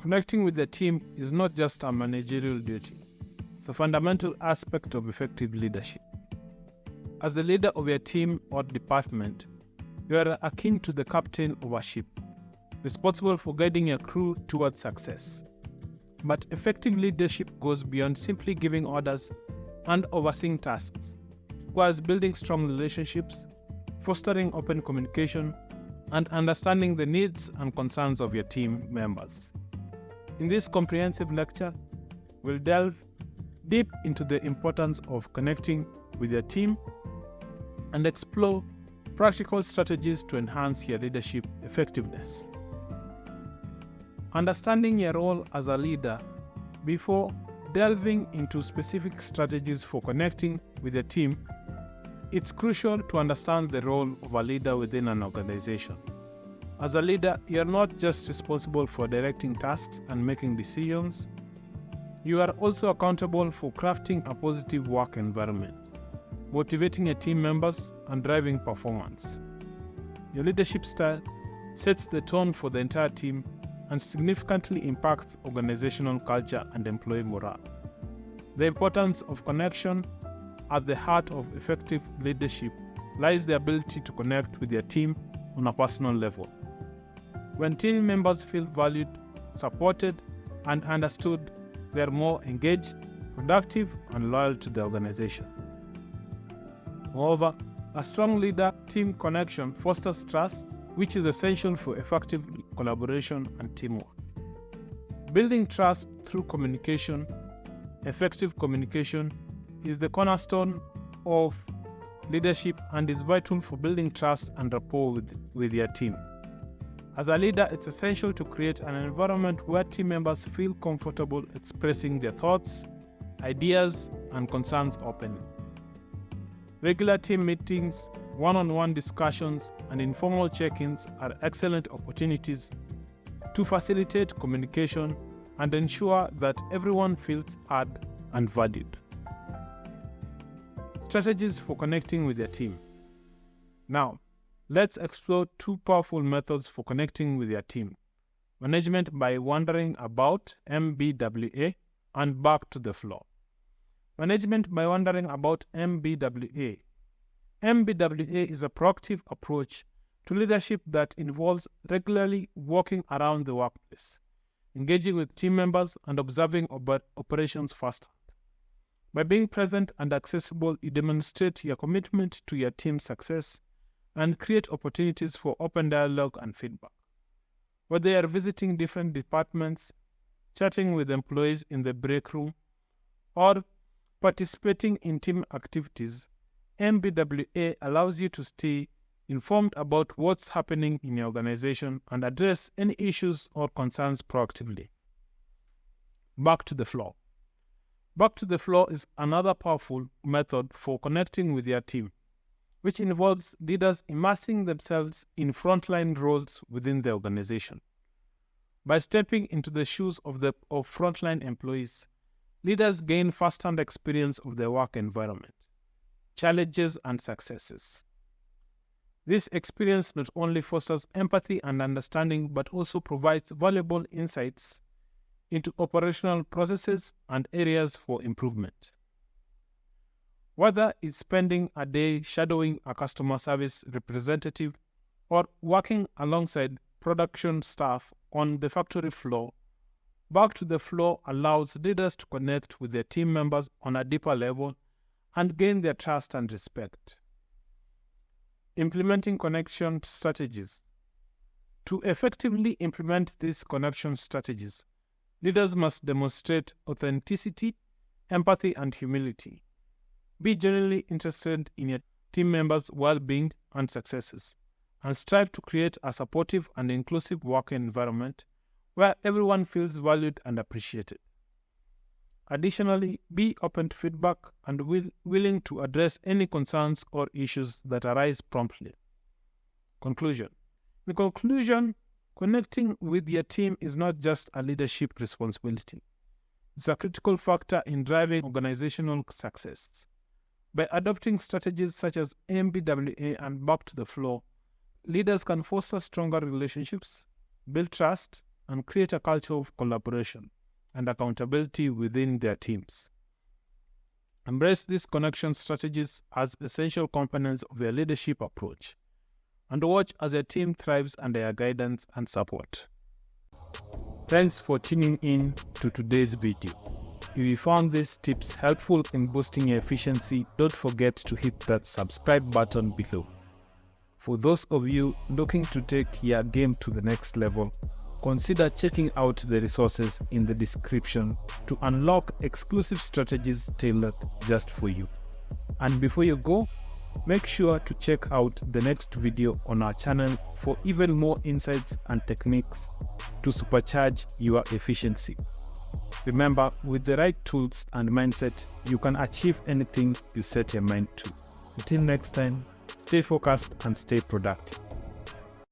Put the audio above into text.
Connecting with the team is not just a managerial duty. It's a fundamental aspect of effective leadership. As the leader of your team or department, you are akin to the captain of a ship, responsible for guiding your crew towards success. But effective leadership goes beyond simply giving orders and overseeing tasks. It requires building strong relationships, fostering open communication, and understanding the needs and concerns of your team members. In this comprehensive lecture, we'll delve deep into the importance of connecting with your team and explore practical strategies to enhance your leadership effectiveness. Understanding your role as a leader. Before delving into specific strategies for connecting with your team, it's crucial to understand the role of a leader within an organization. As a leader, you're not just responsible for directing tasks and making decisions. You are also accountable for crafting a positive work environment, motivating your team members, and driving performance. Your leadership style sets the tone for the entire team and significantly impacts organizational culture and employee morale. The importance of connection. At the heart of effective leadership lies the ability to connect with your team on a personal level. When team members feel valued, supported, and understood, they are more engaged, productive, and loyal to the organization. Moreover, a strong leader-team connection fosters trust, which is essential for effective collaboration and teamwork. Building trust through communication. Effective communication is the cornerstone of leadership and is vital for building trust and rapport with your team. As a leader, it's essential to create an environment where team members feel comfortable expressing their thoughts, ideas, and concerns openly. Regular team meetings, one-on-one discussions, and informal check-ins are excellent opportunities to facilitate communication and ensure that everyone feels heard and valued. Strategies for connecting with your team. Now, let's explore two powerful methods for connecting with your team: management by wandering about, MBWA, and back to the floor. Management by wandering about, MBWA. MBWA is a proactive approach to leadership that involves regularly walking around the workplace, engaging with team members, and observing operations firsthand. By being present and accessible, you demonstrate your commitment to your team's success and create opportunities for open dialogue and feedback. Whether you are visiting different departments, chatting with employees in the break room, or participating in team activities, MBWA allows you to stay informed about what's happening in your organization and address any issues or concerns proactively. Back to the floor. Back to the floor is another powerful method for connecting with your team, which involves leaders immersing themselves in frontline roles within the organization. By stepping into the shoes of frontline employees, leaders gain first-hand experience of their work environment, challenges, and successes. This experience not only fosters empathy and understanding, but also provides valuable insights into operational processes and areas for improvement. Whether it's spending a day shadowing a customer service representative or working alongside production staff on the factory floor, back to the floor allows leaders to connect with their team members on a deeper level and gain their trust and respect. Implementing connection strategies. To effectively implement these connection strategies, leaders must demonstrate authenticity, empathy, and humility. Be genuinely interested in your team members' well-being and successes, and strive to create a supportive and inclusive work environment where everyone feels valued and appreciated. Additionally, be open to feedback and willing to address any concerns or issues that arise promptly. Conclusion. In conclusion, connecting with your team is not just a leadership responsibility. It's a critical factor in driving organizational success. By adopting strategies such as MBWA and back to the floor, leaders can foster stronger relationships, build trust, and create a culture of collaboration and accountability within their teams. Embrace these connection strategies as essential components of your leadership approach, and watch as your team thrives under your guidance and support. Thanks for tuning in to today's video. If you found these tips helpful in boosting your efficiency, don't forget to hit that subscribe button below. For those of you looking to take your game to the next level, consider checking out the resources in the description to unlock exclusive strategies tailored just for you. And before you go, make sure to check out the next video on our channel for even more insights and techniques to supercharge your efficiency. Remember, with the right tools and mindset, you can achieve anything you set your mind to. Until next time, stay focused and stay productive.